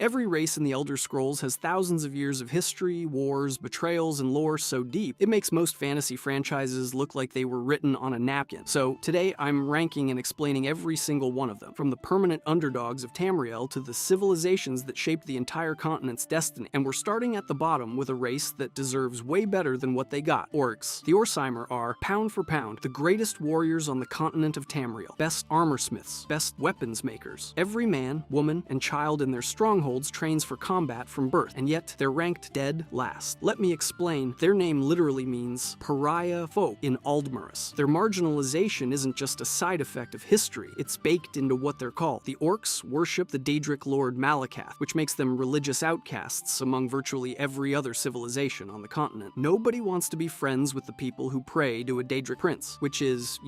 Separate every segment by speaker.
Speaker 1: Every race in the Elder Scrolls has thousands of years of history, wars, betrayals, and lore so deep, it makes most fantasy franchises look like they were written on a napkin. So today I'm ranking and explaining every single one of them, from the permanent underdogs of Tamriel to the civilizations that shaped the entire continent's destiny. And we're starting at the bottom with a race that deserves way better than what they got: orcs. The Orcheimer are, pound for pound, the greatest warriors on the continent of Tamriel, best armorsmiths, best weapons makers. Every man, woman, and child in their strongholds trains for combat from birth, and yet they're ranked dead last. Let me explain. Their name literally means pariah folk in Aldmurus. Their marginalization isn't just a side effect of history, it's baked into what they're called. The orcs worship the Daedric lord Malakath, which makes them religious outcasts among virtually every other civilization on the continent. Nobody wants to be friends with the people who pray to a Daedric prince, which is,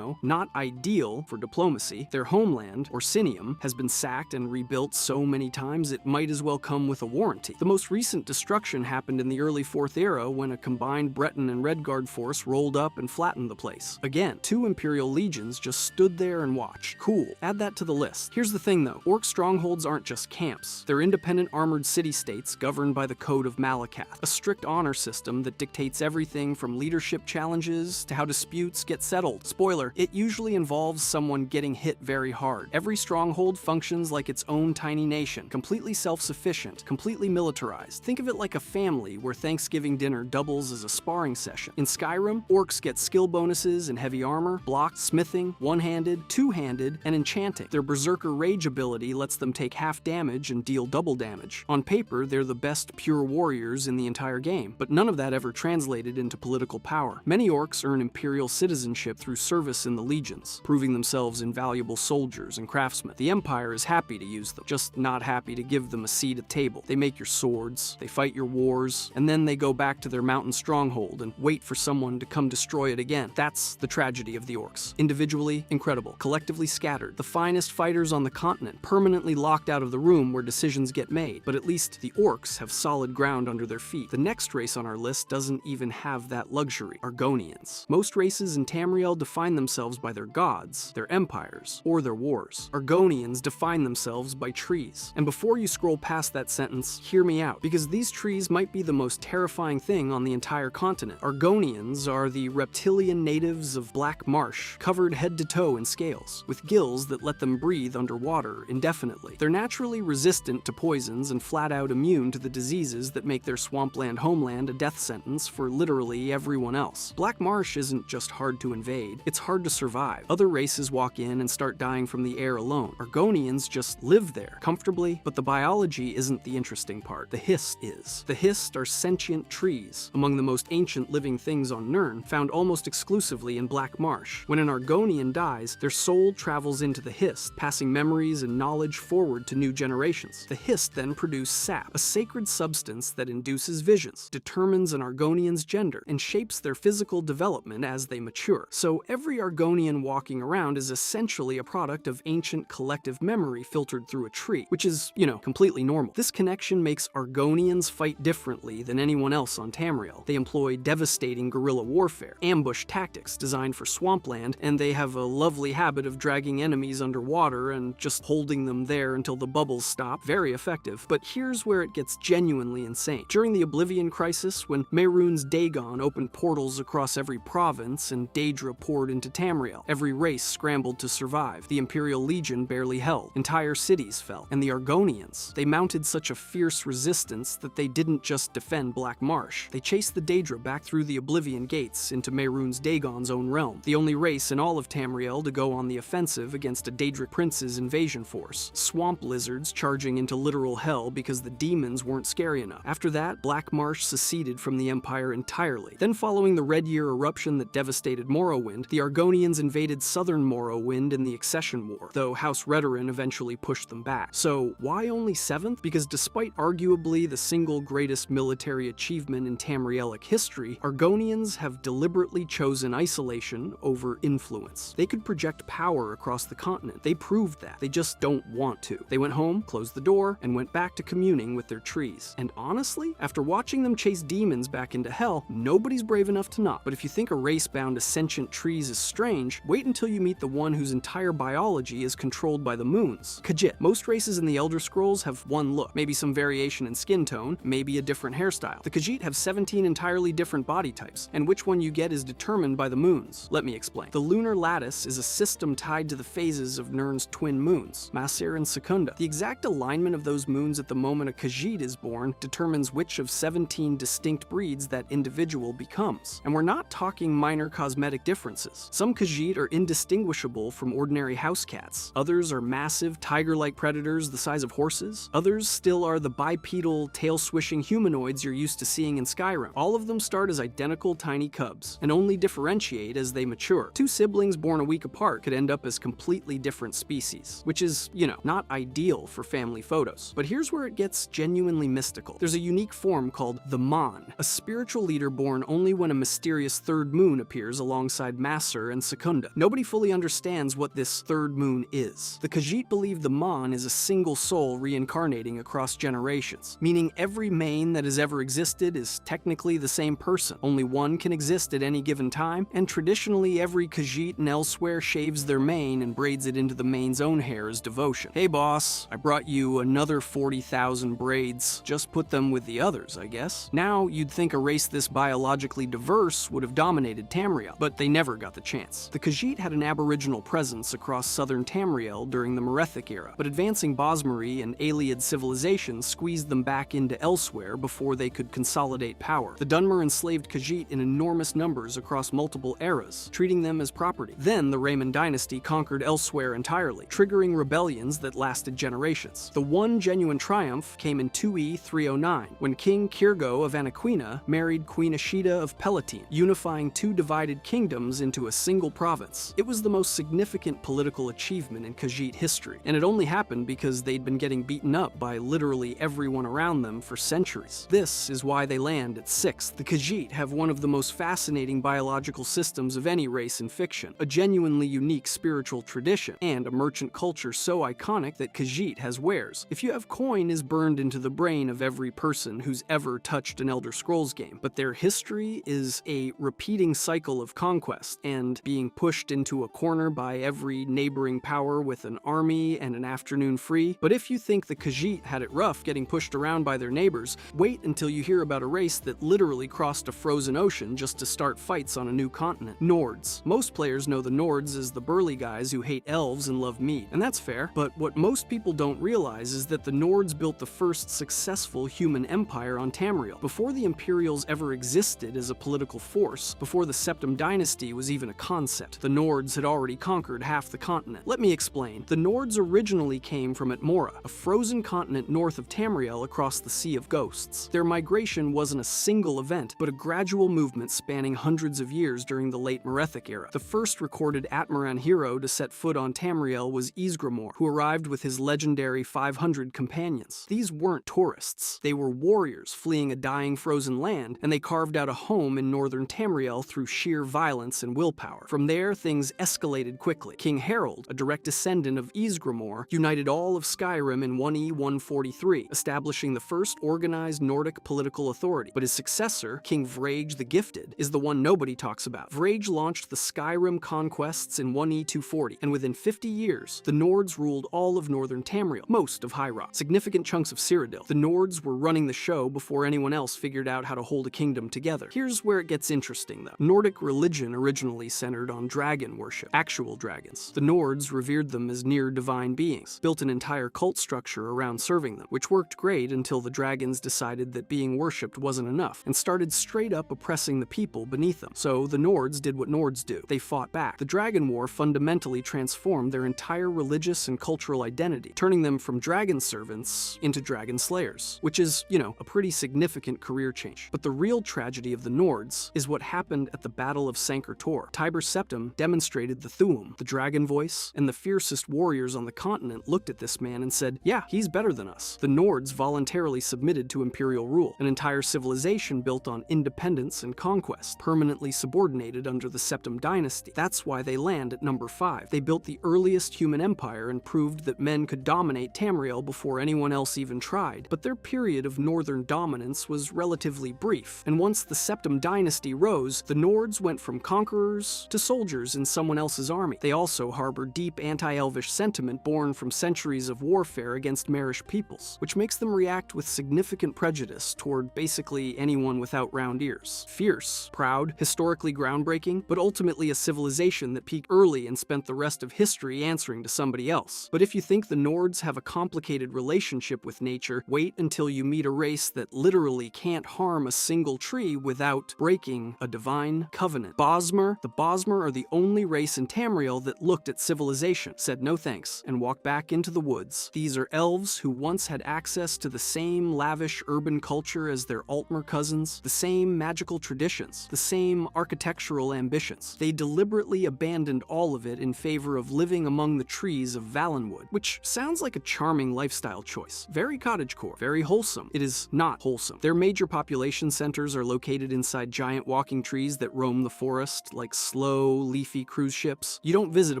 Speaker 1: not ideal for diplomacy. Their homeland, Orsinium, has been sacked and rebuilt so many times it might as well come with a warranty. The most recent destruction happened in the early 4th era when a combined Breton and Redguard force rolled up and flattened the place. Again, 2 Imperial legions just stood there and watched. Cool. Add that to the list. Here's the thing though, orc strongholds aren't just camps. They're independent armored city-states governed by the Code of Malakath, a strict honor system that dictates everything from leadership challenges to how disputes get settled. Spoiler, it usually involves someone getting hit very hard. Every stronghold functions like its own tiny nation, completely self-sufficient, completely militarized. Think of it like a family where Thanksgiving dinner doubles as a sparring session. In Skyrim, orcs get skill bonuses in heavy armor, block, smithing, one-handed, two-handed, and enchanting. Their Berserker Rage ability lets them take half damage and deal double damage. On paper, they're the best pure warriors in the entire game, but none of that ever translated into political power. Many orcs earn imperial citizenship through service in the legions, proving themselves invaluable soldiers and craftsmen. The Empire is happy to use them, just not happy to give them a seat at the table. They make your swords, they fight your wars, and then they go back to their mountain stronghold and wait for someone to come destroy it again. That's the tragedy of the orcs. Individually, incredible. Collectively scattered. The finest fighters on the continent, permanently locked out of the room where decisions get made. But at least the orcs have solid ground under their feet. The next race on our list doesn't even have that luxury: Argonians. Most races in Tamriel define themselves by their gods, their empires, or their wars. Argonians define themselves by trees. And before you scroll past that sentence, hear me out, because these trees might be the most terrifying thing on the entire continent. Argonians are the reptilian natives of Black Marsh, covered head to toe in scales, with gills that let them breathe underwater indefinitely. They're naturally resistant to poisons and flat out immune to the diseases that make their swampland homeland a death sentence for literally everyone else. Black Marsh isn't just hard to invade, it's hard to survive. Other races walk in and start dying from the air alone. Argonians just live there, comfortably, but the biology isn't the interesting part. The Hist is. The Hist are sentient trees, among the most ancient living things on Nirn, found almost exclusively in Black Marsh. When an Argonian dies, their soul travels into the Hist, passing memories and knowledge forward to new generations. The Hist then produce sap, a sacred substance that induces visions, determines an Argonian's gender, and shapes their physical development as they mature. So every Argonian walking around is essentially a product of ancient collective memory filtered through a tree, which is, completely normal. This connection makes Argonians fight differently than anyone else on Tamriel. They employ devastating guerrilla warfare, ambush tactics designed for swampland, and they have a lovely habit of dragging enemies underwater and just holding them there until the bubbles stop. Very effective. But here's where it gets genuinely insane. During the Oblivion Crisis, when Mehrunes Dagon opened portals across every province and Daedra poured into Tamriel, every race scrambled to survive. The Imperial Legion barely held. Entire cities fell. And the Argonians, they mounted such a fierce resistance that they didn't just defend Black Marsh. They chased the Daedra back through the Oblivion Gates into Mehrunes Dagon's own realm, the only race in all of Tamriel to go on the offensive against a Daedric prince's invasion force. Swamp lizards charging into literal hell because the demons weren't scary enough. After that, Black Marsh seceded from the Empire entirely. Then, following the Red Year eruption that devastated Morrowind, the Argonians invaded southern Morrowind in the Accession War, though House Redoran eventually pushed them back. So why only 7th? Because despite arguably the single greatest military achievement in Tamrielic history, Argonians have deliberately chosen isolation over influence. They could project power across the continent. They proved that. They just don't want to. They went home, closed the door, and went back to communing with their trees. And honestly, after watching them chase demons back into hell, nobody's brave enough to not. But if you think a race bound to sentient trees is strange, wait until you meet the one whose entire biology is controlled by the moons. Khajiit. Most races in the Elder Scrolls scrolls have one look, maybe some variation in skin tone, maybe a different hairstyle. The Khajiit have 17 entirely different body types, and which one you get is determined by the moons. Let me explain. The lunar lattice is a system tied to the phases of Nirn's twin moons, Masir and Secunda. The exact alignment of those moons at the moment a Khajiit is born determines which of 17 distinct breeds that individual becomes. And we're not talking minor cosmetic differences. Some Khajiit are indistinguishable from ordinary house cats. Others are massive, tiger-like predators the size of horses. Others still are the bipedal, tail-swishing humanoids you're used to seeing in Skyrim. All of them start as identical tiny cubs, and only differentiate as they mature. Two siblings born a week apart could end up as completely different species, which is, not ideal for family photos. But here's where it gets genuinely mystical. There's a unique form called the Mon, a spiritual leader born only when a mysterious third moon appears alongside Masir and Secunda. Nobody fully understands what this third moon is. The Khajiit believe the Mon is a single soul reincarnating across generations, meaning every mane that has ever existed is technically the same person. Only one can exist at any given time, and traditionally every Khajiit and elsewhere shaves their mane and braids it into the mane's own hair as devotion. Hey boss, I brought you another 40,000 braids. Just put them with the others, I guess. Now, you'd think a race this biologically diverse would have dominated Tamriel, but they never got the chance. The Khajiit had an aboriginal presence across southern Tamriel during the Merethic era, but advancing Bosmeri and Ayleid civilizations squeezed them back into elsewhere before they could consolidate power. The Dunmer enslaved Khajiit in enormous numbers across multiple eras, treating them as property. Then the Raymond dynasty conquered elsewhere entirely, triggering rebellions that lasted generations. The one genuine triumph came in 2E 309, when King Kirgo of Anaquina married Queen Ashida of Palatine, unifying two divided kingdoms into a single province. It was the most significant political achievement in Khajiit history, and it only happened because they'd been getting beaten up by literally everyone around them for centuries. This is why they land at 6th. The Khajiit have one of the most fascinating biological systems of any race in fiction, a genuinely unique spiritual tradition, and a merchant culture so iconic that Khajiit has wares. If you have coin is burned into the brain of every person who's ever touched an Elder Scrolls game, but their history is a repeating cycle of conquest and being pushed into a corner by every neighboring power with an army and an afternoon free. But if you think the Khajiit had it rough getting pushed around by their neighbors, wait until you hear about a race that literally crossed a frozen ocean just to start fights on a new continent. Nords. Most players know the Nords as the burly guys who hate elves and love meat, and that's fair, but what most people don't realize is that the Nords built the first successful human empire on Tamriel. Before the Imperials ever existed as a political force, before the Septim Dynasty was even a concept, the Nords had already conquered half the continent. Let me explain. The Nords originally came from Atmora, a frozen continent north of Tamriel across the Sea of Ghosts. Their migration wasn't a single event, but a gradual movement spanning hundreds of years during the late Merethic era. The first recorded Atmoran hero to set foot on Tamriel was Ysgramor, who arrived with his legendary 500 companions. These weren't tourists. They were warriors fleeing a dying frozen land, and they carved out a home in northern Tamriel through sheer violence and willpower. From there, things escalated quickly. King Harold, a direct descendant of Ysgramor, united all of Skyrim in 1E 143, establishing the first organized Nordic political authority. But his successor, King Vrage the Gifted, is the one nobody talks about. Vrage launched the Skyrim conquests in 1E 240, and within 50 years, the Nords ruled all of northern Tamriel, most of High Rock, significant chunks of Cyrodiil. The Nords were running the show before anyone else figured out how to hold a kingdom together. Here's where it gets interesting, though. Nordic religion originally centered on dragon worship, actual dragons. The Nords revered them as near-divine beings, built an entire cult structure around serving them, which worked great until the dragons decided that being worshipped wasn't enough, and started straight-up oppressing the people beneath them. So the Nords did what Nords do. They fought back. The Dragon War fundamentally transformed their entire religious and cultural identity, turning them from dragon servants into dragon slayers, which is, a pretty significant career change. But the real tragedy of the Nords is what happened at the Battle of Sancre Tor. Tiber Septim demonstrated the Thu'um, the dragon voice, and the fiercest warriors on the continent looked at this man and said, yeah, he's better than us. The Nords voluntarily submitted to imperial rule, an entire civilization built on independence and conquest, permanently subordinated under the Septim Dynasty. That's why they land at number 5. They built the earliest human empire and proved that men could dominate Tamriel before anyone else even tried. But their period of northern dominance was relatively brief, and once the Septim Dynasty rose, the Nords went from conquerors to soldiers in someone else's army. They also harbored deep anti-elvish sentiment born from centuries of warfare against against Marish peoples, which makes them react with significant prejudice toward basically anyone without round ears. Fierce, proud, historically groundbreaking, but ultimately a civilization that peaked early and spent the rest of history answering to somebody else. But if you think the Nords have a complicated relationship with nature, wait until you meet a race that literally can't harm a single tree without breaking a divine covenant. Bosmer. The Bosmer are the only race in Tamriel that looked at civilization, said no thanks, and walked back into the woods. These are elves who once had access to the same lavish urban culture as their Altmer cousins, the same magical traditions, the same architectural ambitions. They deliberately abandoned all of it in favor of living among the trees of Valenwood, which sounds like a charming lifestyle choice. Very cottagecore, very wholesome. It is not wholesome. Their major population centers are located inside giant walking trees that roam the forest like slow, leafy cruise ships. You don't visit a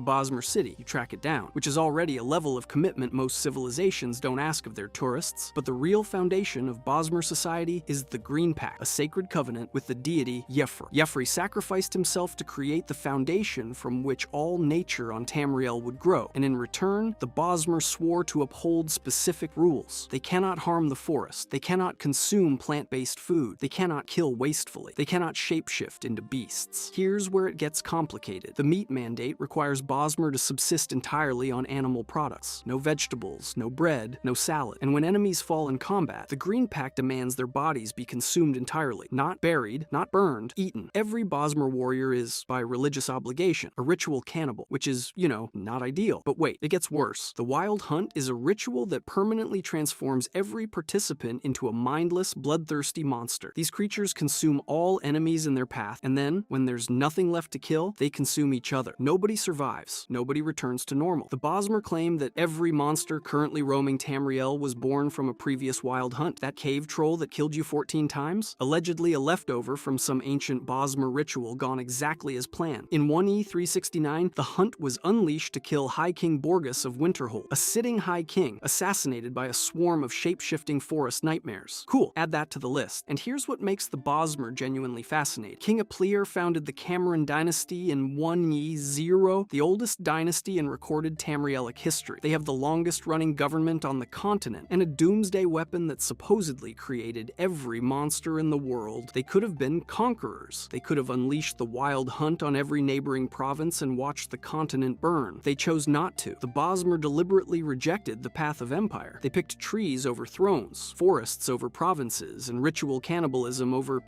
Speaker 1: Bosmer city, you track it down, which is already a level of commitment most civilizations don't ask of their tourists. But the real foundation of Bosmer society is the Green Pact, a sacred covenant with the deity Yefre. Yefre sacrificed himself to create the foundation from which all nature on Tamriel would grow, and in return, the Bosmer swore to uphold specific rules. They cannot harm the forest, they cannot consume plant-based food, they cannot kill wastefully, they cannot shapeshift into beasts. Here's where it gets complicated. The meat mandate requires Bosmer to subsist entirely on animal products. No vegetables, no bread, no salad. And when enemies fall in combat, the Green Pact demands their bodies be consumed entirely. Not buried, not burned, eaten. Every Bosmer warrior is, by religious obligation, a ritual cannibal, which is, not ideal. But wait, it gets worse. The Wild Hunt is a ritual that permanently transforms every participant into a mindless, bloodthirsty monster. These creatures consume all enemies in their path, and then, when there's nothing left to kill, they consume each other. Nobody survives. Nobody returns to normal. The Bosmer claim that every monster currently roaming Tamriel was born from a previous Wild Hunt. That cave troll that killed you 14 times? Allegedly a leftover from some ancient Bosmer ritual gone exactly as planned. In 1E369, the hunt was unleashed to kill High King Borgus of Winterhold, a sitting High King, assassinated by a swarm of shape-shifting forest nightmares. Cool, add that to the list. And here's what makes the Bosmer genuinely fascinating. King Aplir founded the Cameron dynasty in 1E0, the oldest dynasty in recorded Tamrielic history. They have the longest-running government on the continent, and a doomsday weapon that supposedly created every monster in the world. They could have been conquerors. They could have unleashed the Wild Hunt on every neighboring province and watched the continent burn. They chose not to. The Bosmer deliberately rejected the path of empire. They picked trees over thrones, forests over provinces, and ritual cannibalism over,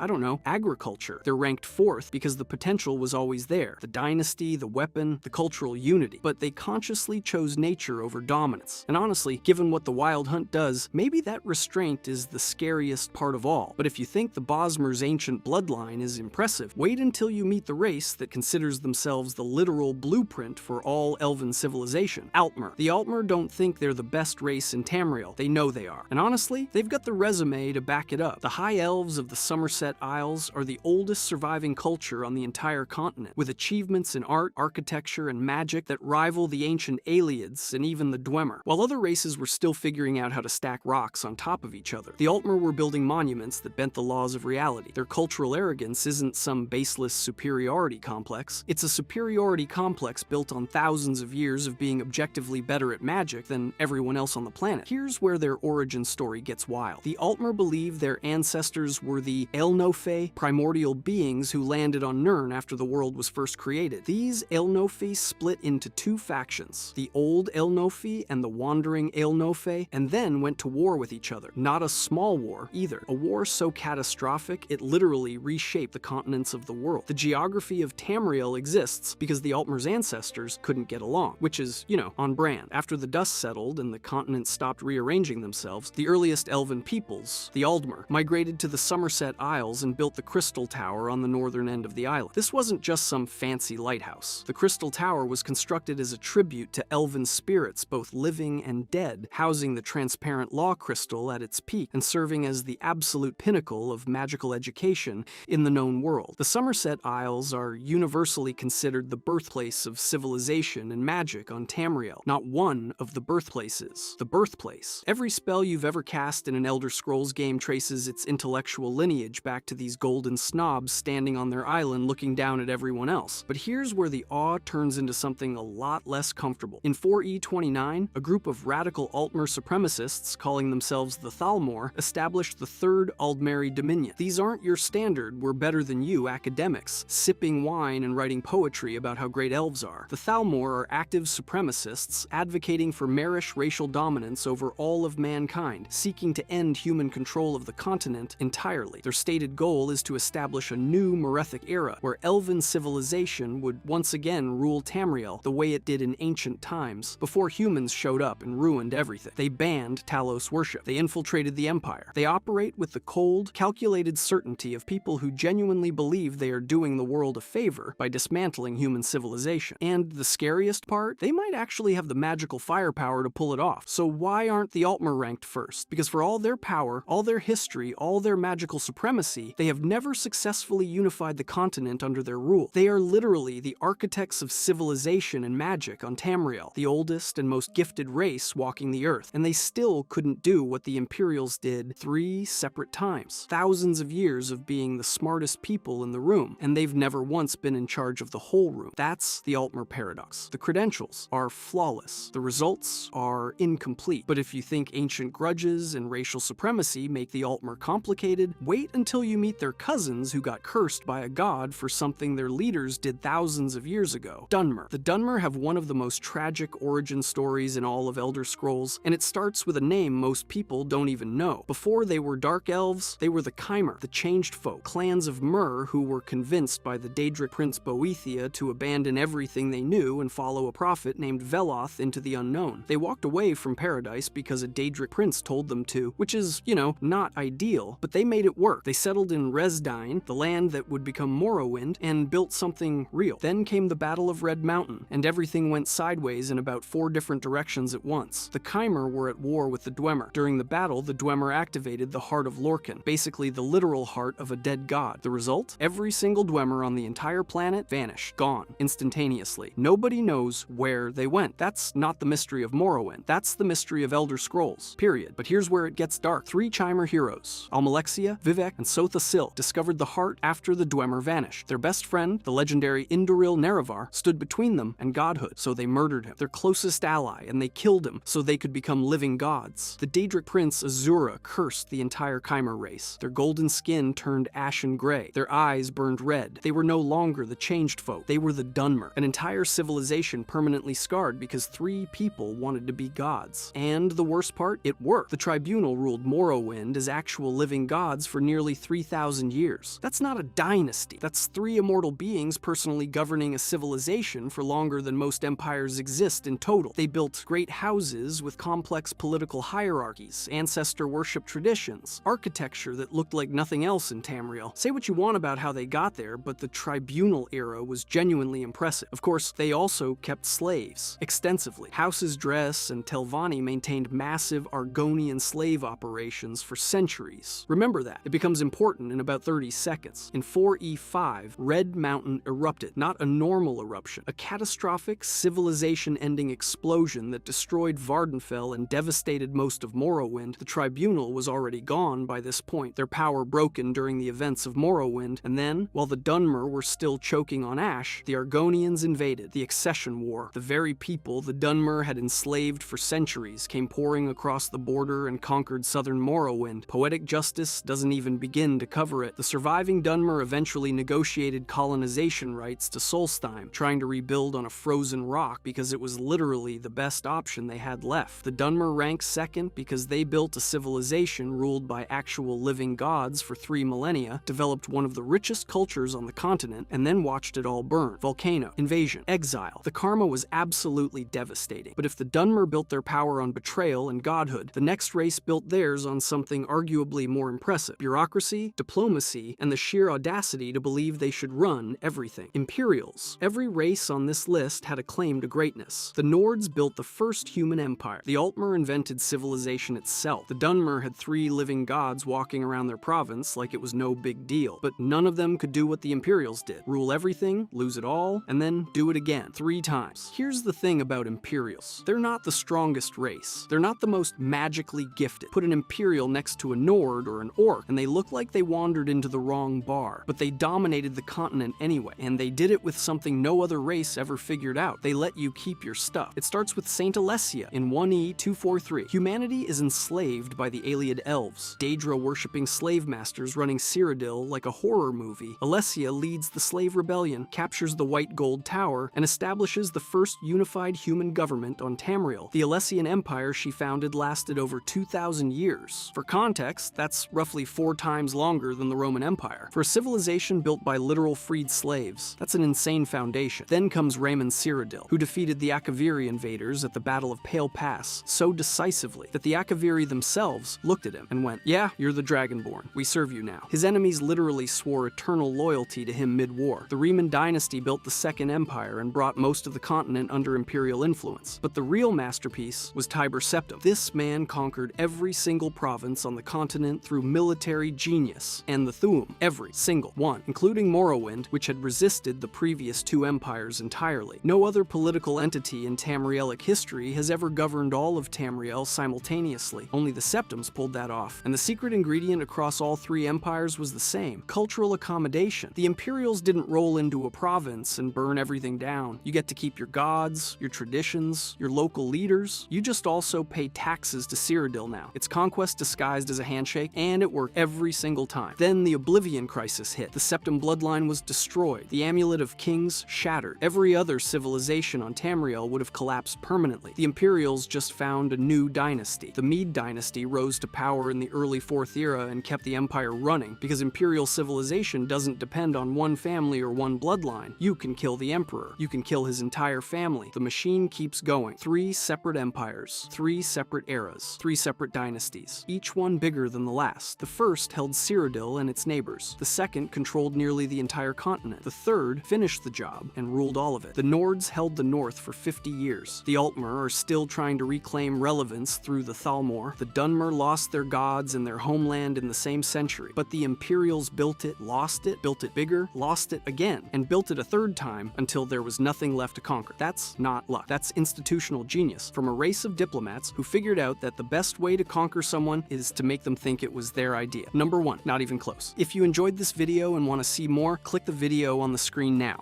Speaker 1: agriculture. They're ranked fourth because the potential was always there. The dynasty, the weapon, the cultural unity. But they consciously chose nature over dominance. And honestly, given what the Wild Hunt does, maybe that restraint is the scariest part of all. But if you think the Bosmer's ancient bloodline is impressive, wait until you meet the race that considers themselves the literal blueprint for all elven civilization, Altmer. The Altmer don't think they're the best race in Tamriel. They know they are. And honestly, they've got the resume to back it up. The High Elves of the Somerset Isles are the oldest surviving culture on the entire continent, with achievements in art, architecture, and magic that rival the ancient Aelids and even the Dwemer. While other races were still figuring out how to stack rocks on top of each other, the Altmer were building monuments that bent the laws of reality. Their cultural arrogance isn't some baseless superiority complex. It's a superiority complex built on thousands of years of being objectively better at magic than everyone else on the planet. Here's where their origin story gets wild. The Altmer believe their ancestors were the Elnofe, primordial beings who landed on Nirn after the world was first created. These Elnofe split into two factions, the Old Elnofe and the Wandering Elnofe, and then went to war with each other. Not a small war either. A war so catastrophic it literally reshaped the continents of the world. The geography of Tamriel exists because the Altmer's ancestors couldn't get along, which is, on brand. After the dust settled and the continents stopped rearranging themselves, the earliest elven peoples, the Aldmer, migrated to the Somerset Isles and built the Crystal Tower on the northern end of the island. This wasn't just some fancy lighthouse. The Crystal Tower was constructed as a tribute to elven spirits, both living and dead, housing the transparent law crystal at its peak and serving as the absolute pinnacle of magical education in the known world. The Somerset Isles are universally considered the birthplace of civilization and magic on Tamriel. Not one of the birthplaces. The birthplace. Every spell you've ever cast in an Elder Scrolls game traces its intellectual lineage back to these golden snobs standing on their island looking down at everyone else. But here's where the awe turns into something a lot less comfortable. In 4E29, a group of radical heretical Altmer supremacists, calling themselves the Thalmor, established the Third Aldmeri Dominion. These aren't your standard "we're better than you" academics, sipping wine and writing poetry about how great elves are. The Thalmor are active supremacists, advocating for marish racial dominance over all of mankind, seeking to end human control of the continent entirely. Their stated goal is to establish a new Merethic era, where elven civilization would once again rule Tamriel the way it did in ancient times, before humans showed up and ruined everything. They banned Talos worship. They infiltrated the Empire. They operate with the cold, calculated certainty of people who genuinely believe they are doing the world a favor by dismantling human civilization. And the scariest part? They might actually have the magical firepower to pull it off. So why aren't the Altmer ranked first? Because for all their power, all their history, all their magical supremacy, they have never successfully unified the continent under their rule. They are literally the architects of civilization and magic on Tamriel, the oldest and most gifted race walking the earth, and they still couldn't do what the Imperials did 3 separate times. Thousands of years of being the smartest people in the room, and they've never once been in charge of the whole room. That's the Altmer paradox. The credentials are flawless. The results are incomplete. But if you think ancient grudges and racial supremacy make the Altmer complicated, wait until you meet their cousins who got cursed by a god for something their leaders did thousands of years ago. Dunmer. The Dunmer have one of the most tragic origin stories in all of Elder Scrolls, and it starts with a name most people don't even know. Before they were Dark Elves, they were the Chimer, the Changed Folk, clans of Myr who were convinced by the Daedric Prince Boethia to abandon everything they knew and follow a prophet named Veloth into the unknown. They walked away from paradise because a Daedric prince told them to, which is, not ideal, but they made it work. They settled in Resdine, the land that would become Morrowind, and built something real. Then came the Battle of Red Mountain, and everything went sideways in about 4 different directions at once. The Chimer were at war with the Dwemer. During the battle, the Dwemer activated the Heart of Lorkhan, basically the literal heart of a dead god. The result? Every single Dwemer on the entire planet vanished, gone, instantaneously. Nobody knows where they went. That's not the mystery of Morrowind. That's the mystery of Elder Scrolls, period. But here's where it gets dark. 3 Chimer heroes, Almalexia, Vivec, and Sotha Sil, discovered the heart after the Dwemer vanished. Their best friend, the legendary Indoril Nerevar, stood between them and godhood, so they murdered him. Their closest ally, and they killed him so they could become living gods. The Daedric prince Azura cursed the entire Chimer race. Their golden skin turned ashen gray. Their eyes burned red. They were no longer the Changed Folk. They were the Dunmer, an entire civilization permanently scarred because 3 people wanted to be gods. And the worst part? It worked. The Tribunal ruled Morrowind as actual living gods for nearly 3,000 years. That's not a dynasty. That's 3 immortal beings personally governing a civilization for longer than most empires exist in total. They built great houses with complex political hierarchies, ancestor worship traditions, architecture that looked like nothing else in Tamriel. Say what you want about how they got there, but the Tribunal era was genuinely impressive. Of course, they also kept slaves, extensively. Houses Dress and Telvanni maintained massive Argonian slave operations for centuries. Remember that. It becomes important in about 30 seconds. In 4E5, Red Mountain erupted. Not a normal eruption. A catastrophic, civilization-ending explosion that destroyed Vardenfell and devastated most of Morrowind. The Tribunal was already gone by this point, their power broken during the events of Morrowind, and then, while the Dunmer were still choking on ash, the Argonians invaded. The Accession War. The very people the Dunmer had enslaved for centuries came pouring across the border and conquered southern Morrowind. Poetic justice doesn't even begin to cover it. The surviving Dunmer eventually negotiated colonization rights to Solstheim, trying to rebuild on a frozen rock because it was literally the best option they had left. The Dunmer ranked second because they built a civilization ruled by actual living gods for 3 millennia, developed one of the richest cultures on the continent, and then watched it all burn. Volcano, invasion, exile. The karma was absolutely devastating. But if the Dunmer built their power on betrayal and godhood, the next race built theirs on something arguably more impressive: bureaucracy, diplomacy, and the sheer audacity to believe they should run everything. Imperials. Every race on this list had a claim to greatness. The Nords built the first human empire. The Altmer invented civilization itself. The Dunmer had 3 living gods walking around their province like it was no big deal. But none of them could do what the Imperials did: rule everything, lose it all, and then do it again 3 times. Here's the thing about Imperials. They're not the strongest race. They're not the most magically gifted. Put an Imperial next to a Nord or an Orc, and they look like they wandered into the wrong bar. But they dominated the continent anyway, and they did it with something no other race ever figured out. They let you keep your stuff. It starts with Saint Alessia in in 1E243. Humanity is enslaved by the Ayleid elves, Daedra-worshipping slave masters running Cyrodiil like a horror movie. Alessia leads the slave rebellion, captures the White Gold Tower, and establishes the first unified human government on Tamriel. The Alessian Empire she founded lasted over 2,000 years. For context, that's roughly 4 times longer than the Roman Empire. For a civilization built by literal freed slaves, that's an insane foundation. Then comes Raymond Cyrodiil, who defeated the Akaviri invaders at the Battle of Pale Pass so decisively that the Akaviri themselves looked at him and went, "Yeah, you're the Dragonborn. We serve you now." His enemies literally swore eternal loyalty to him mid-war. The Riemann dynasty built the Second Empire and brought most of the continent under imperial influence. But the real masterpiece was Tiber Septim. This man conquered every single province on the continent through military genius, and the Thu'um, every single one, including Morrowind, which had resisted the previous 2 empires entirely. No other political entity in Tamrielic history has ever governed all of Tamriel simultaneously. Only the Septims pulled that off. And the secret ingredient across all 3 empires was the same: cultural accommodation. The Imperials didn't roll into a province and burn everything down. You get to keep your gods, your traditions, your local leaders. You just also pay taxes to Cyrodiil now. It's conquest disguised as a handshake, and it worked every single time. Then the Oblivion Crisis hit. The Septim bloodline was destroyed. The Amulet of Kings shattered. Every other civilization on Tamriel would have collapsed permanently. The Imperials just found a new dynasty. The Mede dynasty rose to power in the early 4th era and kept the empire running, because Imperial civilization doesn't depend on one family or one bloodline. You can kill the Emperor. You can kill his entire family. The machine keeps going. 3 separate empires, 3 separate eras, 3 separate dynasties, each one bigger than the last. The first held Cyrodiil and its neighbors. The second controlled nearly the entire continent. The third finished the job and ruled all of it. The Nords held the north for 50 years. The Altmer are still trying to reclaim relevance through the Thalmor. The Dunmer lost their gods and their homeland in the same century. But the Imperials built it, lost it, built it bigger, lost it again, and built it a 3rd time until there was nothing left to conquer. That's not luck. That's institutional genius from a race of diplomats who figured out that the best way to conquer someone is to make them think it was their idea. Number 1, not even close. If you enjoyed this video and want to see more, click the video on the screen now.